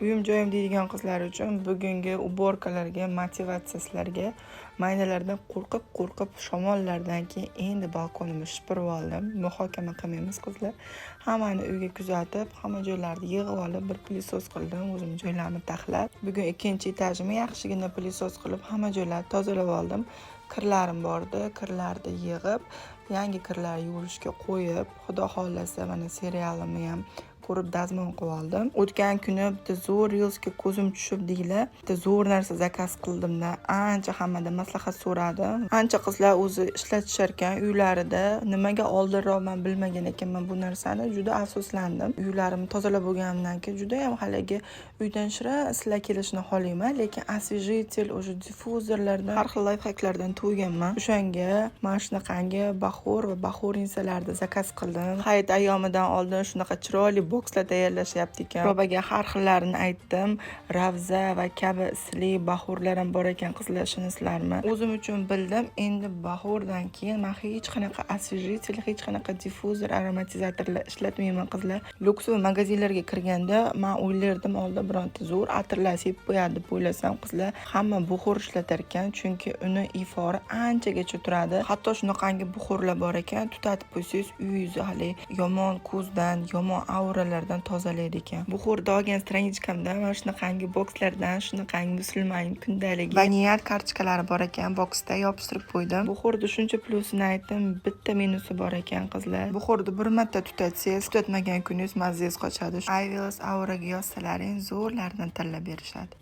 Uyum joyim deydigan qizlar uchun bugungi uborkalarga, motivatsiya sizlarga. Maydalardan qo'rqib shamollardan keyin endi balkonimni shipirib oldim. Muhokama qilmaymiz qizlar. Hammani uyga kuzatib, hamma joylarni yig'ib olib, bir pilisos qildim, o'zim joylarni taxlab. Bugun ikkinchi etajimni yaxshigina pilisos qilib, hamma joylarni tozalab oldim. Kirlarim bordi, kirlarni yig'ib, yangi kirlar yuvishga qo'yib, xudo xolasa mana serialimni ham ko'rib dazmon qilib oldim. O'tgan kuni bitta zo'r reelsga ko'zim tushib deylar. Bitta zo'r narsa zakaz qildimda, ancha hammadan maslahat so'radim. Ancha qizlar o'zi ishlatishar ekan uylarida. Nimaga oldinroqman bilmagan ekanman bu narsani, juda afsuslandim. Uylarimni tozalab bo'lganimdan keyin juda ham haligi uydan shira islar kelishini xohlayman, lekin освежитель, o'sha diffuzorlardan, har xil lifehacklardan to'yganman. O'shanga mana shunaqangi bahor va bahorinsalarni zakaz qildim. Hayit ayyomidan oldin shunaqa chiroyli bokslar tayyorlashyapti ekan. Robaga har xillarini aytdim. Ravza va kabi isli bahorlar ham bor ekan, qizlar ishonaysizlarmi? O'zim uchun bildim. Endi bahordan keyin men hech qanaqa освежитель, hech qanaqa diffuzor, aromatizatorlar ishlatmayman qizlar. Luksov magazinlarga kirganda men o'ylardim oldin bironta zo'r atirlar sepib qo'yadi deb o'ylasam, qizlar hamma buxor ishlatar ekan, chunki uni ifori anchagacha turadi. Hatto shunaqangi buxorlar bor ekan, tutatib qo'ysangiz uyingizni hali yomon ko'zdan, yomon auralardan tozalaydi ekan. Buxorda olgan stranichkamda mana shunaqangi bokslardan, shunaqangi musulmon kundaligi va niyat kartochkalari bor ekan, boksda yopishtirib qo'ydim. Buxorda shuncha plusini aytdim, bitta minusi bor ekan qizlar. Buxorda bir marta tutatsangiz, tutatmagan kuningiz mazangiz qochadi. Avios auraga yozsalaring zo'rlardan tanlab berishadi.